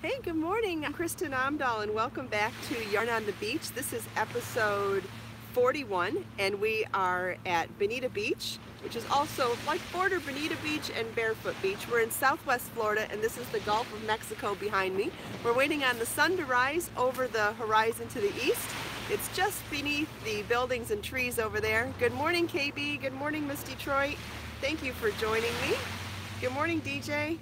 Hey, good morning. I'm Kristen Amdahl and welcome back to Yarn on the Beach. This is episode 41 and we are at Bonita Beach, which is also like border Bonita Beach and Barefoot Beach. We're in Southwest Florida and this is the Gulf of Mexico behind me. We're waiting on the sun to rise over the horizon to the east. It's just beneath the buildings and trees over there. Good morning, KB. Good morning, Miss Detroit. Thank you for joining me. Good morning, DJ.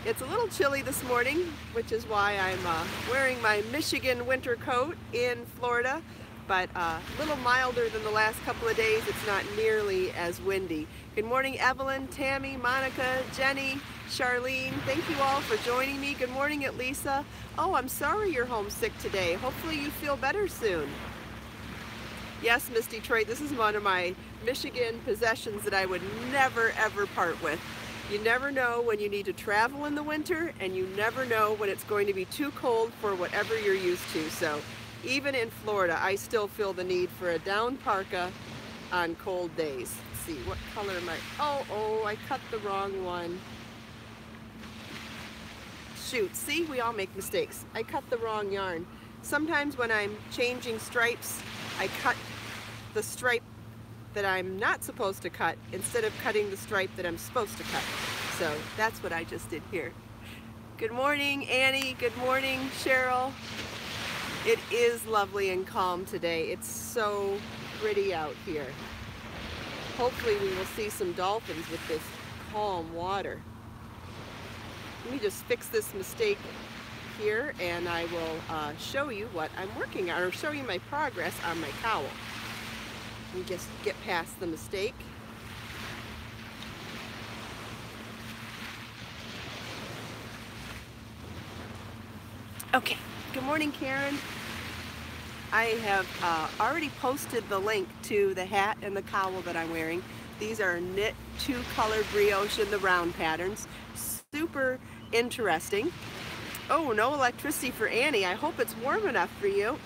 It's a little chilly this morning, which is why I'm wearing my Michigan winter coat in Florida, but a little milder than the last couple of days. It's not nearly as windy. Good morning, Evelyn, Tammy, Monica, Jenny, Charlene. Thank you all for joining me. Good morning, Lisa. Oh, I'm sorry you're homesick today. Hopefully you feel better soon. Yes, Miss Detroit, this is one of my Michigan possessions that I would never, ever part with. You never know when you need to travel in the winter, and you never know when it's going to be too cold for whatever you're used to. So even in Florida, I still feel the need for a down parka on cold days. Let's see, what color am I? Oh, I cut the wrong one. Shoot, see, we all make mistakes. I cut the wrong yarn. Sometimes when I'm changing stripes, I cut the stripe that I'm not supposed to cut instead of cutting the stripe that I'm supposed to cut. So that's what I just did here. Good morning, Annie. Good morning, Cheryl. It is lovely and calm today. It's so pretty out here. Hopefully we will see some dolphins with this calm water. Let me just fix this mistake here and I will show you what I'm working on, or show you my progress on my cowl. We just get past the mistake. Okay, good morning, Karen. I have already posted the link to the hat and the cowl that I'm wearing. These are knit 2-color brioche in the round patterns. Super interesting. Oh, no electricity for Annie. I hope it's warm enough for you.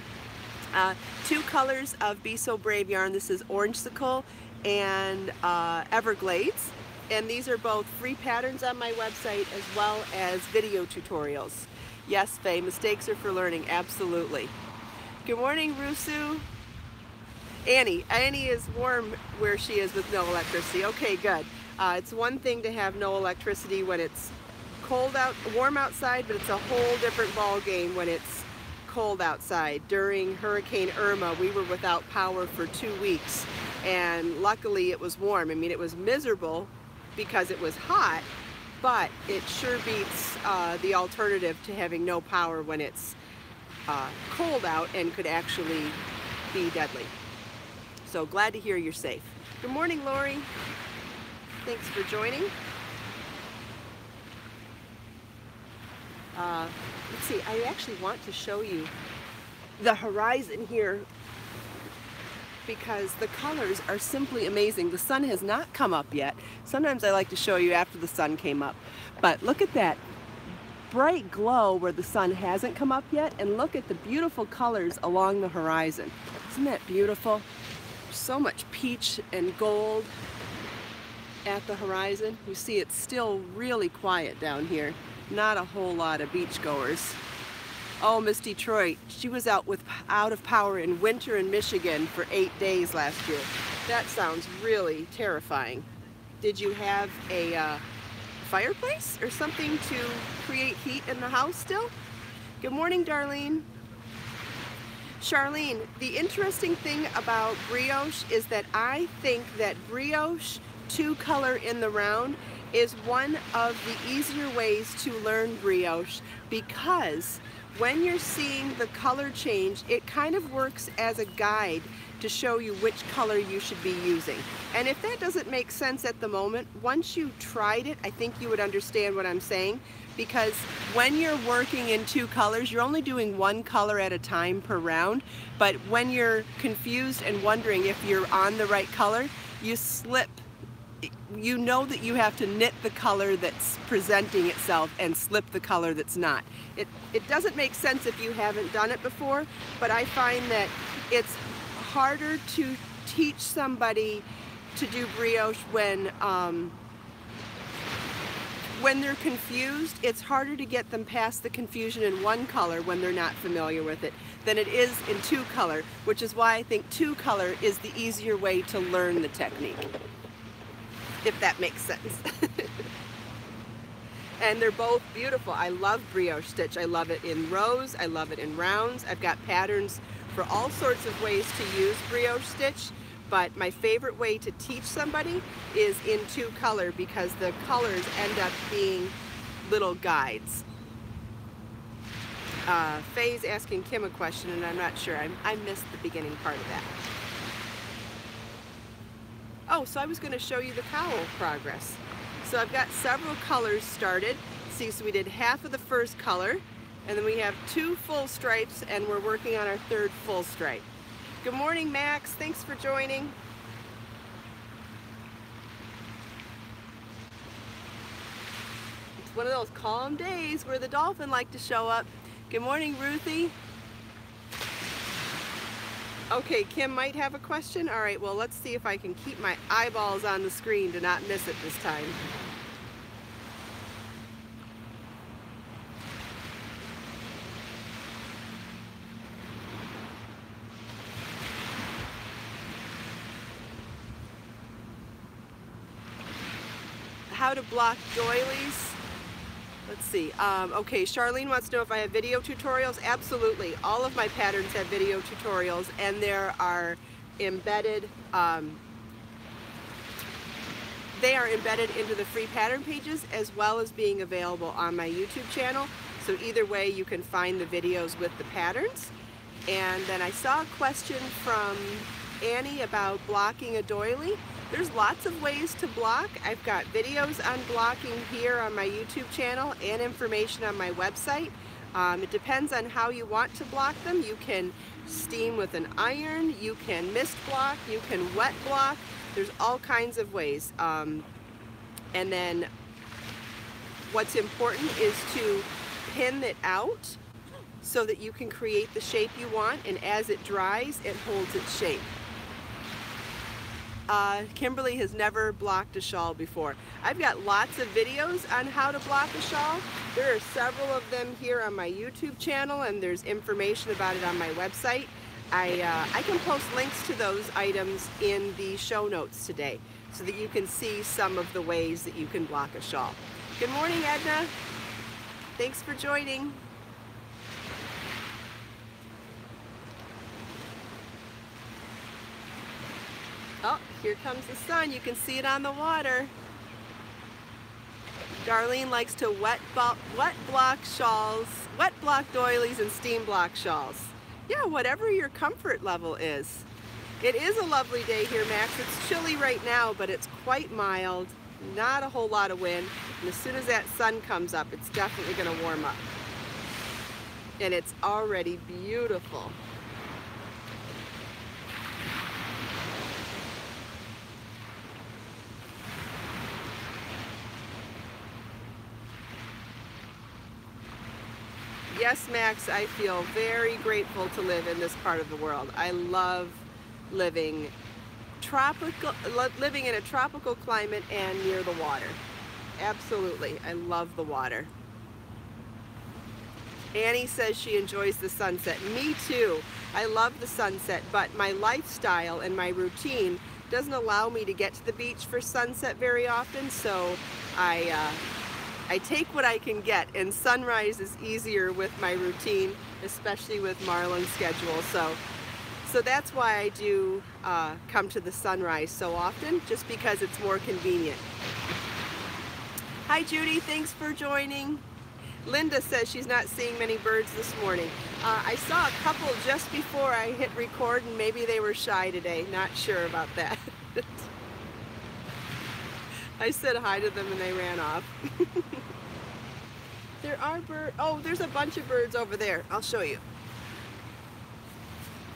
2 colors of Be So Brave yarn. This is Orangesicle and Everglades, and these are both free patterns on my website as well as video tutorials. Yes, Faye, mistakes are for learning, absolutely. Good morning, Rusu. Annie is warm where she is with no electricity. Okay, good. It's one thing to have no electricity when it's cold out, warm outside, but it's a whole different ball game when it's cold outside. During Hurricane Irma, we were without power for 2 weeks, and luckily it was warm. I mean, it was miserable because it was hot, but it sure beats the alternative to having no power when it's cold out and could actually be deadly. So glad to hear you're safe. Good morning, Lori. Thanks for joining. Let's see, I actually want to show you the horizon here because the colors are simply amazing. The sun has not come up yet. Sometimes I like to show you after the sun came up. But look at that bright glow where the sun hasn't come up yet, and look at the beautiful colors along the horizon. Isn't that beautiful? So much peach and gold at the horizon. You see it's still really quiet down here. Not a whole lot of beachgoers. Oh, Miss Detroit, she was out of power in winter in Michigan for 8 days last year. That sounds really terrifying. Did you have a fireplace or something to create heat in the house still? Good morning, Darlene. Charlene, the interesting thing about brioche is that I think that brioche 2-color in the round is one of the easier ways to learn brioche, because when you're seeing the color change, it kind of works as a guide to show you which color you should be using. And if that doesn't make sense at the moment, once you tried it, I think you would understand what I'm saying, because when you're working in 2 colors, you're only doing 1 color at a time per round, but when you're confused and wondering if you're on the right color, you slip. You know that you have to knit the color that's presenting itself and slip the color that's not. It doesn't make sense if you haven't done it before, but I find that it's harder to teach somebody to do brioche when when they're confused, it's harder to get them past the confusion in one color when they're not familiar with it than it is in two color, which is why I think two color is the easier way to learn the technique, if that makes sense. And they're both beautiful. I love brioche stitch. I love it in rows, I love it in rounds. I've got patterns for all sorts of ways to use brioche stitch, but my favorite way to teach somebody is in two color because the colors end up being little guides. Faye's asking Kim a question and I'm not sure. I missed the beginning part of that. Oh, so I was going to show you the cowl progress. So I've got several colors started. See, so we did half of the first color, and then we have 2 full stripes, and we're working on our 3rd full stripe. Good morning, Max. Thanks for joining. It's one of those calm days where the dolphin like to show up. Good morning, Ruthie. Okay, Kim might have a question. All right, well, let's see if I can keep my eyeballs on the screen to not miss it this time. How to block doilies. Let's see. Okay, Charlene wants to know if I have video tutorials. Absolutely. All of my patterns have video tutorials, and there are embedded, they are embedded into the free pattern pages as well as being available on my YouTube channel. So either way, you can find the videos with the patterns. And then I saw a question from Annie about blocking a doily. There's lots of ways to block. I've got videos on blocking here on my YouTube channel and information on my website. It depends on how you want to block them. You can steam with an iron, you can mist block, you can wet block. There's all kinds of ways. And then what's important is to pin it out so that you can create the shape you want, and as it dries, it holds its shape. Kimberly has never blocked a shawl before. I've got lots of videos on how to block a shawl. There are several of them here on my YouTube channel, and there's information about it on my website. I can post links to those items in the show notes today so that you can see some of the ways that you can block a shawl. Good morning, Edna. Thanks for joining. Oh, here comes the sun. You can see it on the water. Darlene likes to wet block shawls, wet block doilies and steam block shawls. Yeah, whatever your comfort level is. It is a lovely day here, Max. It's chilly right now, but it's quite mild. Not a whole lot of wind. And as soon as that sun comes up, it's definitely going to warm up. And it's already beautiful. Yes, Max, I feel very grateful to live in this part of the world. I love living in a tropical climate and near the water. Absolutely, I love the water. Annie says she enjoys the sunset. Me too. I love the sunset, but my lifestyle and my routine doesn't allow me to get to the beach for sunset very often, so I take what I can get, and sunrise is easier with my routine, especially with Marlon's schedule. So that's why I do come to the sunrise so often, just because it's more convenient. Hi Judy, thanks for joining. Linda says she's not seeing many birds this morning. I saw a couple just before I hit record, and maybe they were shy today. Not sure about that. I said hi to them and they ran off. There are birds. Oh, there's a bunch of birds over there. I'll show you.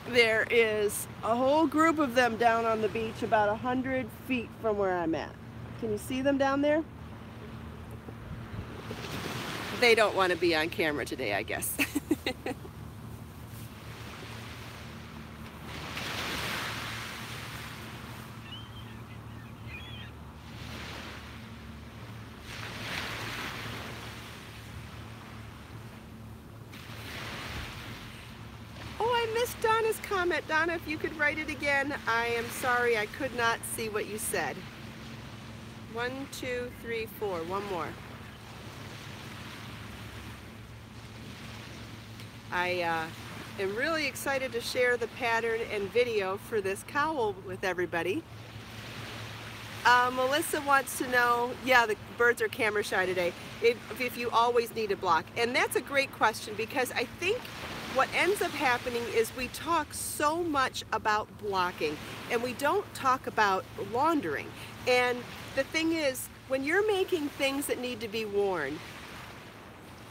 There is a whole group of them down on the beach about 100 feet from where I'm at. Can you see them down there? They don't want to be on camera today, I guess. missed Donna's comment. Donna, if you could write it again. I am sorry, I could not see what you said. 1, 2, 3, 4. One more. I am really excited to share the pattern and video for this cowl with everybody. Melissa wants to know, yeah, the birds are camera shy today, if you always need a block. And that's a great question, because I think what ends up happening is we talk so much about blocking and we don't talk about laundering. And the thing is, when you're making things that need to be worn,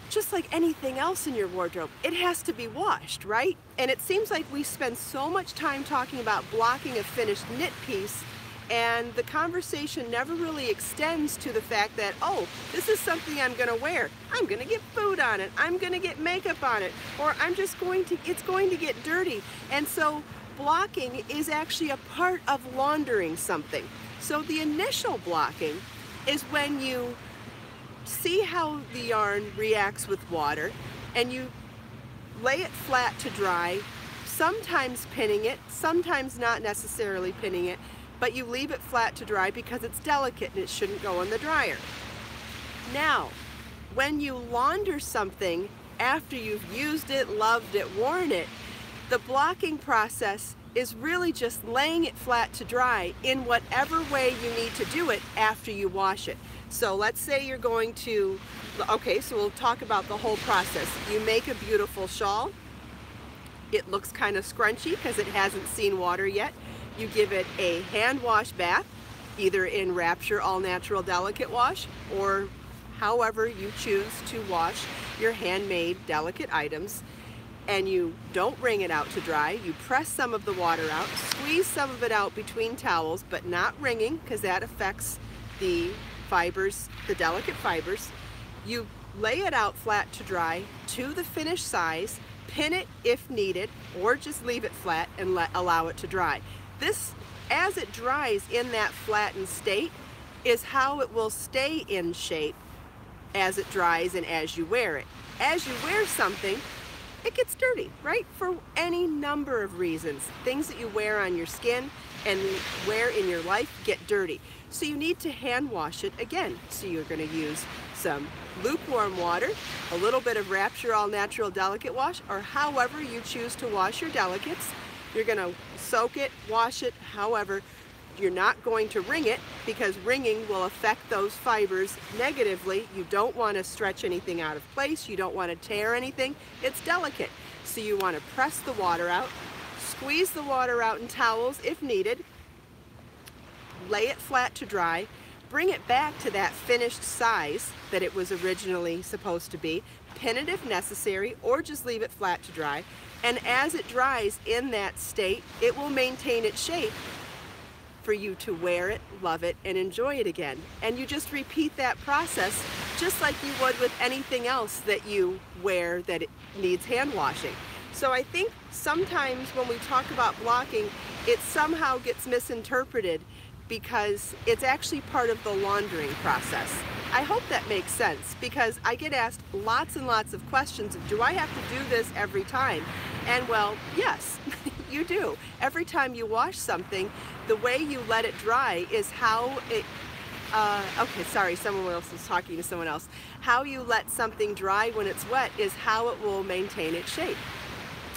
just like anything else in your wardrobe, it has to be washed, right? And it seems like we spend so much time talking about blocking a finished knit piece, and the conversation never really extends to the fact that, oh, this is something I'm gonna wear. I'm gonna get food on it. I'm gonna get makeup on it. Or it's going to get dirty. And so blocking is actually a part of laundering something. So the initial blocking is when you see how the yarn reacts with water and you lay it flat to dry, sometimes pinning it, sometimes not necessarily pinning it, but you leave it flat to dry because it's delicate and it shouldn't go in the dryer. Now, when you launder something after you've used it, loved it, worn it, the blocking process is really just laying it flat to dry in whatever way you need to do it after you wash it. So let's say you're going to, okay, so we'll talk about the whole process. You make a beautiful shawl. It looks kind of scrunchy because it hasn't seen water yet. You give it a hand wash bath, either in Rapture All Natural Delicate Wash or however you choose to wash your handmade delicate items. And you don't wring it out to dry. You press some of the water out, squeeze some of it out between towels, but not wringing because that affects the fibers, the delicate fibers. You lay it out flat to dry to the finished size, pin it if needed, or just leave it flat and allow it to dry. This, as it dries in that flattened state, is how it will stay in shape as it dries and as you wear it. As you wear something, it gets dirty, right? For any number of reasons. Things that you wear on your skin and wear in your life get dirty. So you need to hand wash it again. So you're going to use some lukewarm water, a little bit of Rapture All Natural Delicate Wash, or however you choose to wash your delicates. You're going to soak it, wash it, however. You're not going to wring it because wringing will affect those fibers negatively. You don't want to stretch anything out of place. You don't want to tear anything. It's delicate. So you want to press the water out, squeeze the water out in towels if needed, lay it flat to dry, bring it back to that finished size that it was originally supposed to be, pin it if necessary, or just leave it flat to dry. And as it dries in that state, it will maintain its shape for you to wear it, love it, and enjoy it again. And you just repeat that process just like you would with anything else that you wear that it needs hand washing. So I think sometimes when we talk about blocking, it somehow gets misinterpreted because it's actually part of the laundering process. I hope that makes sense, because I get asked lots and lots of questions of, do I have to do this every time? And well, yes, you do. Every time you wash something, the way you let it dry is how it, okay, sorry, someone else was talking to someone else. How you let something dry when it's wet is how it will maintain its shape.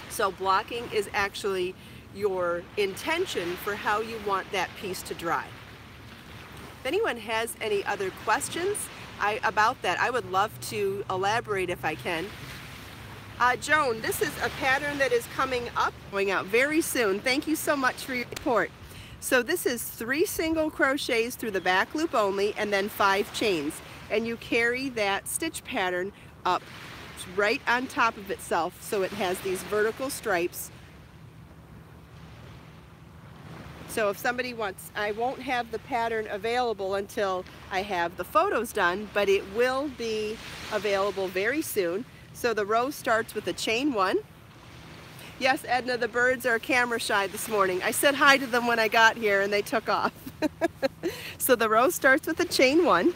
So blocking is actually your intention for how you want that piece to dry. If anyone has any other questions about that, I would love to elaborate if I can. Joan, this is a pattern that is coming up, going out very soon. Thank you so much for your support. So this is 3 single crochets through the back loop only, and then 5 chains. And you carry that stitch pattern up right on top of itself, so it has these vertical stripes. So if somebody wants, I won't have the pattern available until I have the photos done, but it will be available very soon. So the row starts with a chain 1. Yes, Edna, the birds are camera shy this morning. I said hi to them when I got here and they took off. So the row starts with a chain 1.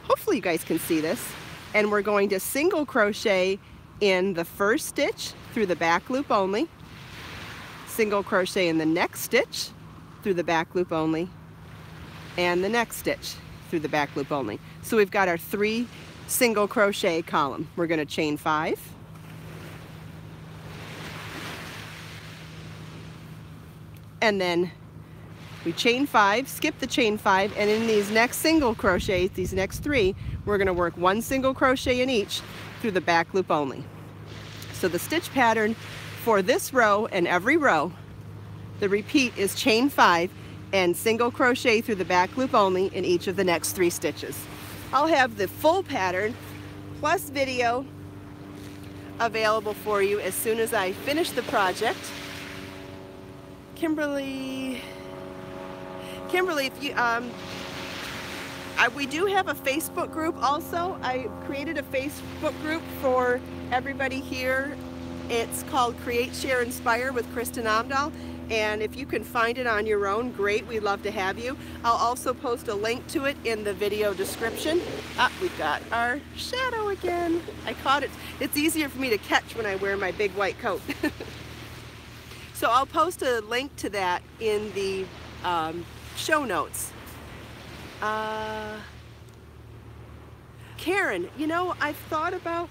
Hopefully you guys can see this. And we're going to single crochet in the first stitch through the back loop only. single crochet in the next stitch through the back loop only, and the next stitch through the back loop only. So we've got our 3 single crochet column. We're going to chain 5, and then we chain 5, skip the chain 5, and in these next single crochets, these next 3, we're going to work 1 single crochet in each through the back loop only. So the stitch pattern for this row and every row, the repeat is chain 5 and single crochet through the back loop only in each of the next 3 stitches. I'll have the full pattern plus video available for you as soon as I finish the project. Kimberly, if you, we do have a Facebook group also. I created a Facebook group for everybody here. It's called Create, Share, Inspire with Kristen Amdahl. And if you can find it on your own, great, we'd love to have you. I'll also post a link to it in the video description. We've got our shadow again. I caught it. It's easier for me to catch when I wear my big white coat. So I'll post a link to that in the show notes. Karen, you know, I've thought about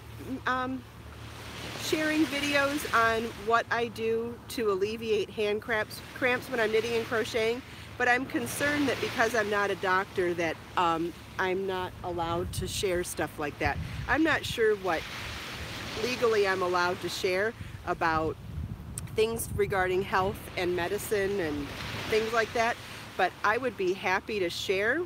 sharing videos on what I do to alleviate hand cramps when I'm knitting and crocheting, but I'm concerned that because I'm not a doctor that I'm not allowed to share stuff like that. I'm not sure what legally I'm allowed to share about things regarding health and medicine and things like that, but I would be happy to share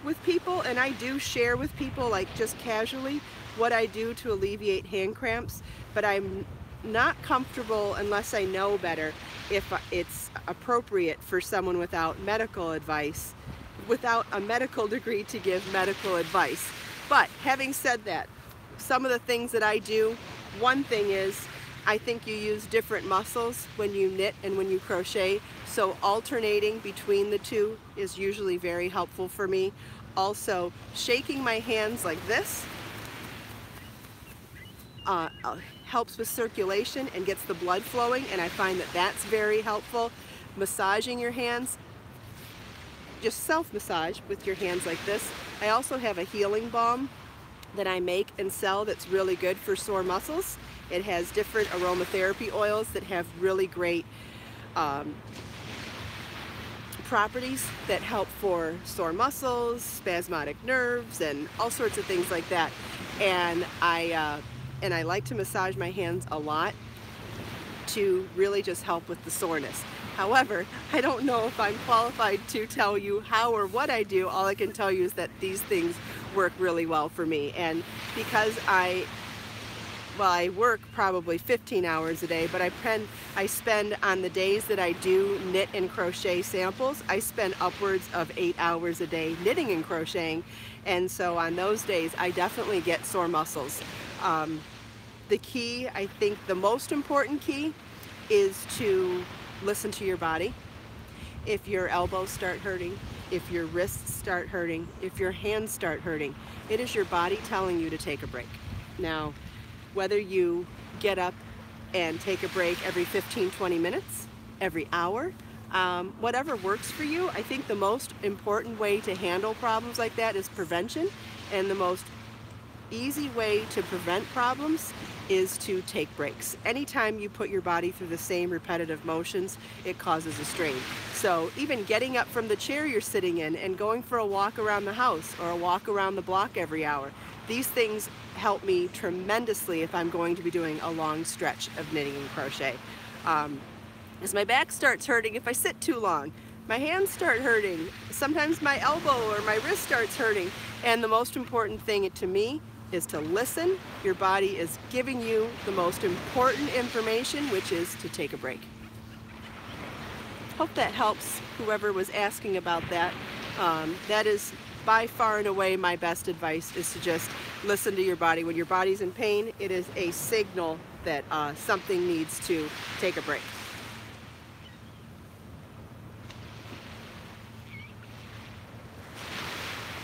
with people, and I do share with people, like just casually, what I do to alleviate hand cramps, but I'm not comfortable unless I know better if it's appropriate for someone without medical advice, without a medical degree, to give medical advice. But having said that, some of the things that I do, one thing is I think you use different muscles when you knit and when you crochet, so alternating between the two is usually very helpful for me. Also, shaking my hands like this helps with circulation and gets the blood flowing, and I find that that's very helpful. Massaging your hands, just self-massage with your hands like this. I also have a healing balm that I make and sell that's really good for sore muscles. It has different aromatherapy oils that have really great properties that help for sore muscles, spasmodic nerves, and all sorts of things like that. And I like to massage my hands a lot to really just help with the soreness. However, I don't know if I'm qualified to tell you how or what I do. All I can tell you is that these things work really well for me. And because I work probably 15 hours a day, but I spend on the days that I do knit and crochet samples, I spend upwards of 8 hours a day knitting and crocheting. And so on those days, I definitely get sore muscles. The key, I think the most important key, is to listen to your body. If your elbows start hurting, if your wrists start hurting, if your hands start hurting, it is your body telling you to take a break. Now, whether you get up and take a break every 15-20 minutes, every hour, whatever works for you, I think the most important way to handle problems like that is prevention, and the most easy way to prevent problems is to take breaks. Anytime you put your body through the same repetitive motions, it causes a strain. So even getting up from the chair you're sitting in and going for a walk around the house or a walk around the block every hour, these things help me tremendously if I'm going to be doing a long stretch of knitting and crochet. As my back starts hurting if I sit too long, my hands start hurting, sometimes my elbow or my wrist starts hurting, and the most important thing to me is to listen. Your body is giving you the most important information, which is to take a break. Hope that helps whoever was asking about that. That is by far and away my best advice, is to just listen to your body. When your body's in pain, it is a signal that something needs to take a break.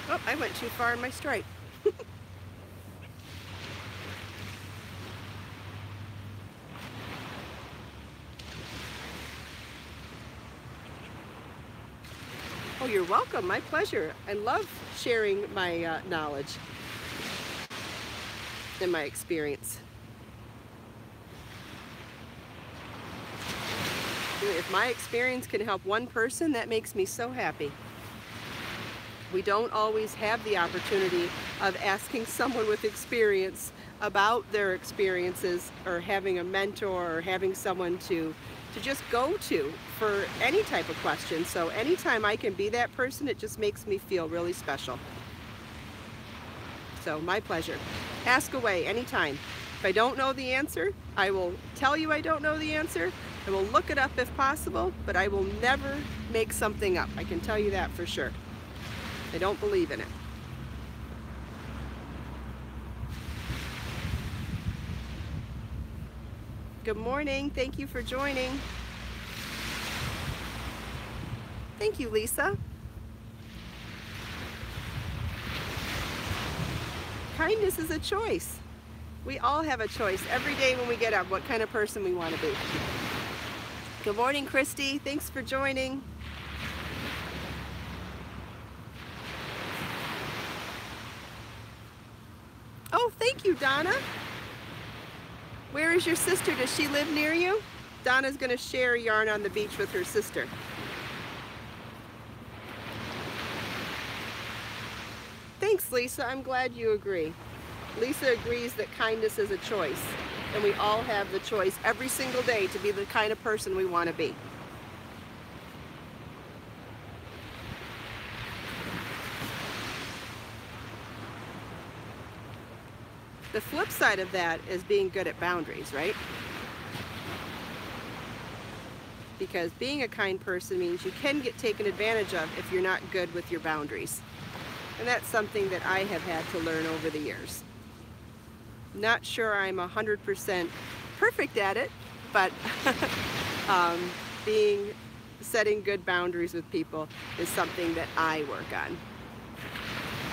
Oh, I went too far in my stripe. Oh, you're welcome. My pleasure. I love sharing my knowledge and my experience. If my experience can help one person, that makes me so happy. We don't always have the opportunity of asking someone with experience about their experiences, or having a mentor, or having someone to just go to for any type of question. So anytime I can be that person, it just makes me feel really special. So my pleasure. Ask away anytime. If I don't know the answer, I will tell you I don't know the answer. I will look it up if possible, but I will never make something up. I can tell you that for sure. I don't believe in it. Good morning. Thank you for joining. Thank you, Lisa. Kindness is a choice. We all have a choice every day when we get up what kind of person we want to be. Good morning, Christy. Thanks for joining. Oh, thank you, Donna. Where is your sister? Does she live near you? Donna's going to share Yarn on the Beach with her sister. Thanks, Lisa. I'm glad you agree. Lisa agrees that kindness is a choice, and we all have the choice every single day to be the kind of person we want to be. The flip side of that is being good at boundaries, right? Because being a kind person means you can get taken advantage of if you're not good with your boundaries. And that's something that I have had to learn over the years. Not sure I'm 100% perfect at it, but setting good boundaries with people is something that I work on.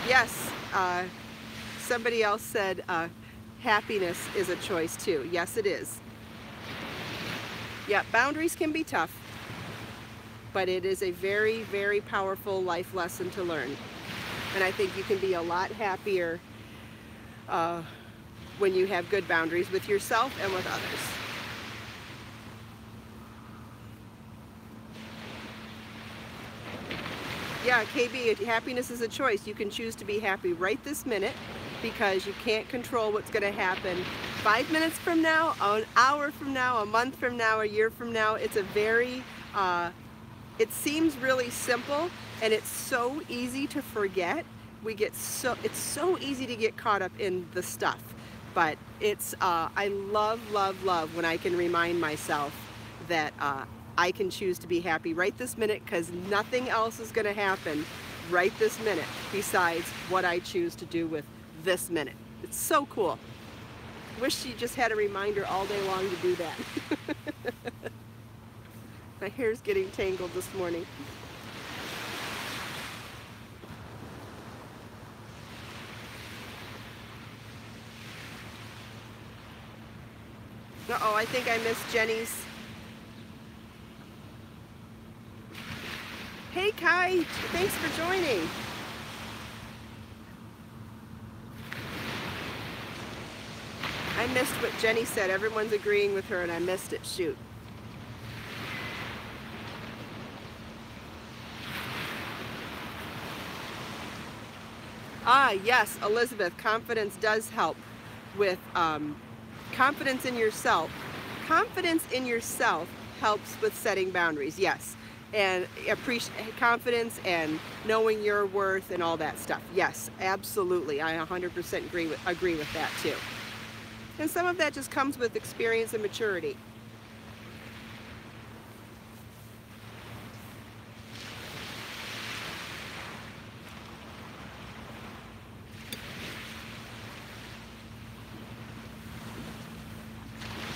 Yes, somebody else said happiness is a choice too. Yes, it is. Yeah, boundaries can be tough, but it is a very, very powerful life lesson to learn. And I think you can be a lot happier when you have good boundaries with yourself and with others. Yeah, KB, happiness is a choice. You can choose to be happy right this minute, because you can't control what's going to happen 5 minutes from now, an hour from now, a month from now, a year from now. It's a very, it seems really simple, and it's so easy to forget. It's so easy to get caught up in the stuff, but it's, I love when I can remind myself that I can choose to be happy right this minute, because nothing else is going to happen right this minute besides what I choose to do with this minute. It's so cool. Wish you just had a reminder all day long to do that. My hair's getting tangled this morning. Uh-oh, I think I missed Jenny's. Hey Kai, thanks for joining. I missed what Jenny said. Everyone's agreeing with her and I missed it. Shoot. Ah, yes, Elizabeth, confidence does help with confidence in yourself. Confidence in yourself helps with setting boundaries, yes. And confidence and knowing your worth and all that stuff. Yes, absolutely. I 100% agree with that too. And some of that just comes with experience and maturity.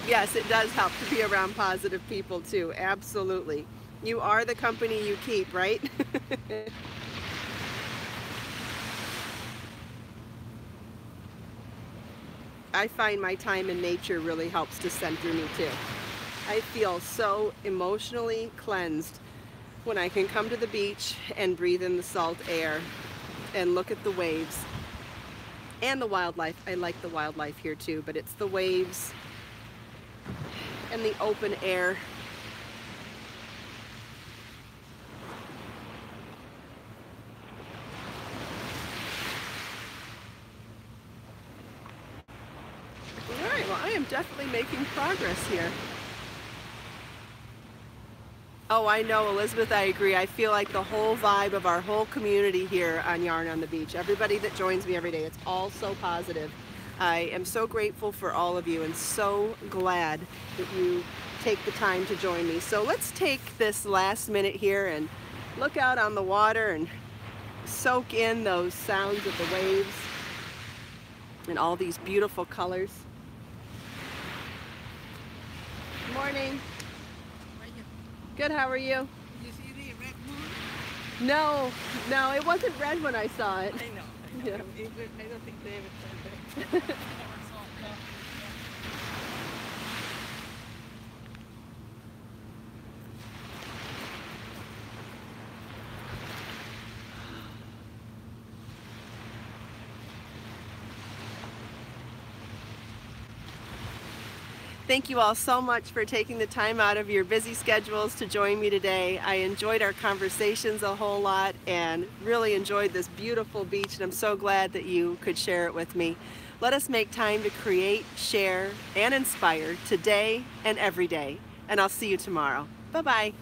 Yes, it does help to be around positive people too. Absolutely. You are the company you keep, right? I find my time in nature really helps to center me too. I feel so emotionally cleansed when I can come to the beach and breathe in the salt air and look at the waves and the wildlife. I like the wildlife here too, but it's the waves and the open air. All right, well, I am definitely making progress here. Oh, I know, Elizabeth, I agree. I feel like the whole vibe of our whole community here on Yarn on the Beach, everybody that joins me every day, it's all so positive. I am so grateful for all of you and so glad that you take the time to join me. So let's take this last minute here and look out on the water and soak in those sounds of the waves and all these beautiful colors. Good morning. Good, how are you? Did you see the red moon? No, no, it wasn't red when I saw it. I know. Yeah. I don't think they ever turned it. Thank you all so much for taking the time out of your busy schedules to join me today. I enjoyed our conversations a whole lot and really enjoyed this beautiful beach, and I'm so glad that you could share it with me. Let us make time to create, share, and inspire today and every day. And I'll see you tomorrow. Bye-bye.